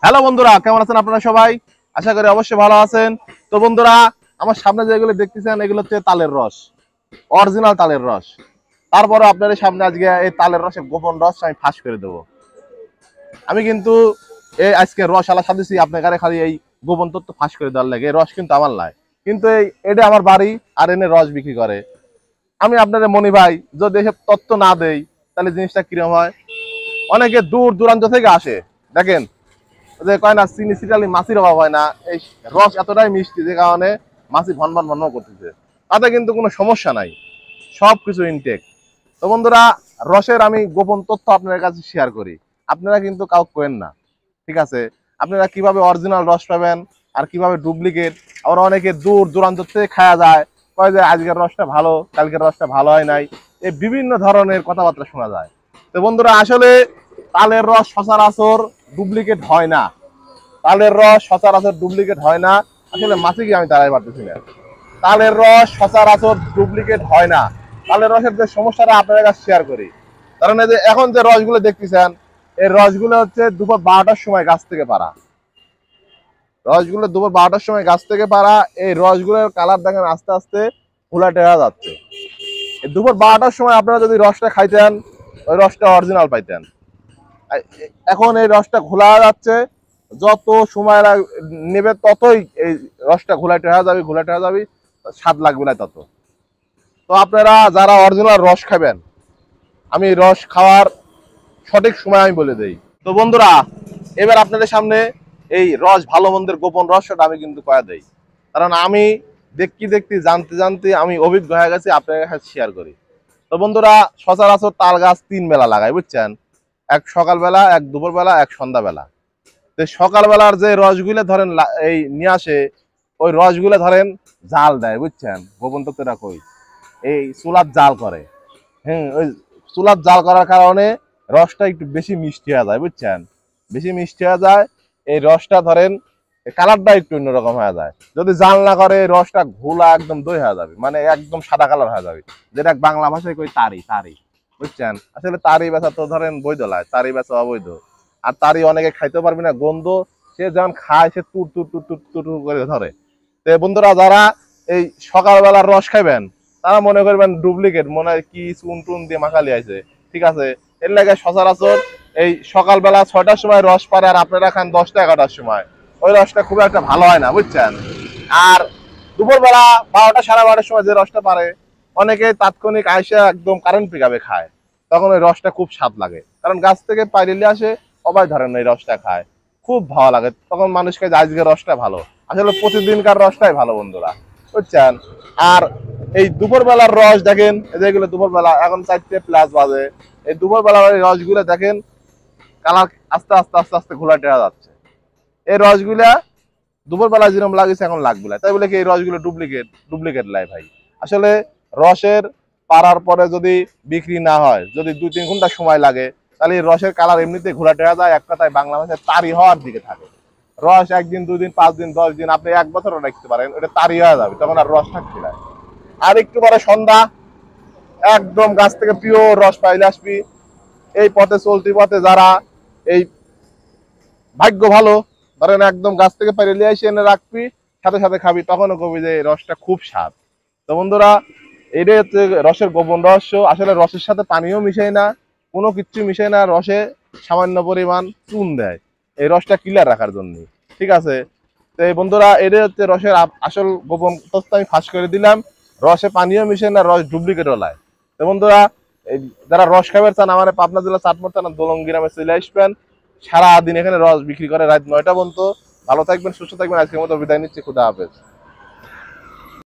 Hello বন্ধুরা, কেমন আছেন আপনারা সবাই? আশা করি অবশ্যই ভালো আছেন। তো বন্ধুরা, আমার সামনে যেগুলো দেখতেছেন এগুলো হচ্ছে তালের রস, অরিজিনাল তালের রস। তারপরে আপনাদের সামনে আজকে এই তালের রসের গোপন রস আমি ফাঁস করে দেবো। আমি কিন্তু এই আজকে রস আলা সাজিয়েছি আপনার কাছে খালি এই গোপন তথ্য ফাঁস করে দেওয়ার লাগে। এই রস কিন্তু আমার নয়, কিন্তু এটা আমার বাড়ি আর এনে রস বিক্রি করে। আমি আপনাদের মনি ভাই যদি এসব তথ্য না দেই তাহলে জিনিসটা কিরকম হয়। অনেকে দূর দূরান্ত থেকে আসে, দেখেন যে কয় না চিনি চিটালি মাছির অভাব হয় না, এই রস এতটাই মিষ্টি যে কারণে মাছি ভন ভন ভন করতেছে। তাতে কিন্তু কোনো সমস্যা নাই, সব কিছু ইনটেক। তো বন্ধুরা, রসের আমি গোপন তথ্য আপনাদের কাছে শেয়ার করি, আপনারা কিন্তু কাউকে কোয়েন না, ঠিক আছে? আপনারা কিভাবে অরিজিনাল রস পাবেন আর কিভাবে ডুপ্লিকেট, আবার অনেকে দূর দূরান্ত থেকে খাওয়া যায়, কয় যে আজকের রসটা ভালো কালকের রসটা ভালো হয় নাই, এই বিভিন্ন ধরনের কথাবার্তা শোনা যায়। তো বন্ধুরা, আসলে তালের রস সচরাচর ডুপ্লিকেট হয় না, তালের রস সচরাচর ডুপ্লিকেট হয় না। আসলে মাছি কি আমি তারাই পারতেছি না, তালের রস সচরাচর ডুপ্লিকেট হয় না। তালের রসের যে সমস্যাটা আপনাদের কাছে শেয়ার করি, কারণ এই যে এখন যে রসগুলো দেখতেছেন, এই রসগুলো হচ্ছে দুপুর 12টার সময় গাছ থেকে পাড়া রসগুলো, দুপুর 12টার সময় গাছ থেকে পাড়া। এই রসগুলোর কালার দেখেন আস্তে আস্তে ঘোলাটে হয়ে যাচ্ছে। এই দুপুর 12টার সময় আপনারা যদি রসটা খাইতেন, ওই রসটা অরিজিনাল পাইতেন। এখন এই রসটা ঘোলা যাচ্ছে, যত সময় নেবে ততই এই রসটা ঘোলাটে হয়ে যাবে, ঘোলাটে হয়ে যাবে, স্বাদ লাগবে না তত। তো আপনারা যারা অরিজিনাল রস খাবেন, আমি রস খাওয়ার সঠিক সময় আমি বলে দেই। তো বন্ধুরা, এবার আপনাদের সামনে এই রস ভালো মন্দের গোপন রহস্যটা আমি কিন্তু কয়া দেই, কারণ আমি দেখতে দেখতে জানতে জানতে আমি অভিজ্ঞ হয়ে গেছি, আপনাদের কাছে শেয়ার করি। তো বন্ধুরা, সচরাচর তাল গাছ 3 বেলা লাগায়, বুঝছেন? এক সকালবেলা, এক দুপুরবেলা, এক সন্ধ্যাবেলা। তো সকালবেলার যে রসগুলো ধরেন এই নিয়ে আসে, ওই রসগুলো ধরেন জাল দেয়, বুঝছেন? গোপন তত্ত্বটা কই, এই চুলার জাল করে। ওই চুলার জাল করার কারণে রসটা একটু বেশি মিষ্টি হয়ে যায়, বুঝছেন? বেশি মিষ্টি হয়ে যায়। এই রসটা ধরেন কালারটা একটু অন্যরকম হয়ে যায়। যদি জাল না করে রসটা ঘোলা একদম দই হয়ে যাবে, মানে একদম সাদা কালার হয়ে যাবে, যেটা বাংলা ভাষায় কই তারি তারি, বুঝছেন? আসলে তারি বেচা তো ধরেন বৈধ নয়, তারি বেচা অবৈধ। আর তারি অনেকে খাইতে পারবে না, গন্ধ। সে যখন খায় সে তুর তুর তুর তুর তুর তুর করে ধরে। তো বন্ধুরা, যারা এই সকালবেলার রস খাইবেন তারা মনে করবেন ডুপ্লিকেট, মনে হয় কি চুন টুন দিয়ে মাখালি আছে, ঠিক আছে? এর লাগে সচরাচর এই সকালবেলা 6টার সময় রস পারে আর আপনারা খান 10টা 11টার সময়, ওই রসটা খুব একটা ভালো হয় না, বুঝছেন? আর দুপুরবেলা 12টা 12:30টার সময় যে রসটা পারে, অনেকে তাৎক্ষণিক আইসা একদম কারেন্ট পিকাবে খায়, তখন ওই রসটা খুব স্বাদ লাগে, কারণ গাছ থেকে পাইলে আসে, সবাই ধরেন এই রসটা খায়, খুব ভালো লাগে। তখন মানুষকে আজকের রসটা ভালো, আসলে প্রতিদিনকার রসটাই ভালো বন্ধুরা, বুঝছেন? আর এই দুপুর বেলার রস দেখেন, যেগুলো দুপুর বেলা, এখন 4টে+ বাজে, এই দুপুর বেলার রসগুলো দেখেন কালার আস্তে আস্তে আস্তে আস্তে ঘোলাটে হয়ে যাচ্ছে। এই রসগুলা দুপুর বেলা যেরকম লাগছে এখন লাগবে না, তাই বলে কি এই রসগুলো ডুপ্লিকেট? ডুপ্লিকেট লাই ভাই। আসলে রসের পাড়ার পরে যদি বিক্রি না হয়, যদি 2-3 ঘন্টা সময় লাগে, তাহলে এই রসের কালার এমনিতে ঘোলাটে হয়ে যায়, এক কথায় বাংলা ভাষায় তারি হওয়ার দিকে থাকে। রস 1 দিন 2 দিন 5 দিন 10 দিন আপনি 1 বছরও রাখতে পারেন, ওটা তারি হয়ে যাবে, তখন আর রস থাকছে না। আর একটু পরে সন্ধ্যা, একদম গাছ থেকে পিওর রস পাইলে আসবি। এই পথে চলতি পথে যারা এই ভাগ্য ভালো, ধরেন একদম গাছ থেকে পাইলে নিয়ে এসে এনে রাখবি, সাথে সাথে খাবি, তখনও কবি যে রসটা খুব স্বাদ। তো বন্ধুরা, এটাই হচ্ছে রসের গোপন রহস্য। আসলে রসের সাথে পানিও মিশাই না, কোনো কিচ্ছু মিশাই না, রসে সামান্য পরিমাণ চুন দেয় এই রসটা ক্লিয়ার রাখার জন্য, ঠিক আছে? তো এই বন্ধুরা, এটাই হচ্ছে রসের আসল গোপন তথ্য আমি ফাঁস করে দিলাম। রসে পানিও মিশে না, রস ডুপ্লিকেটও নয়। তো বন্ধুরা, এই যারা রস খাবার চান, আমার পাবনা জেলা চাটমোর থানা দোলং গ্রামে চলে আসবেন। সারাদিন এখানে রস বিক্রি করে রাত 9টা পর্যন্ত। ভালো থাকবেন, সুস্থ থাকবেন, আজকের মতো বিদায় নিচ্ছি, খুদা হাফেজ।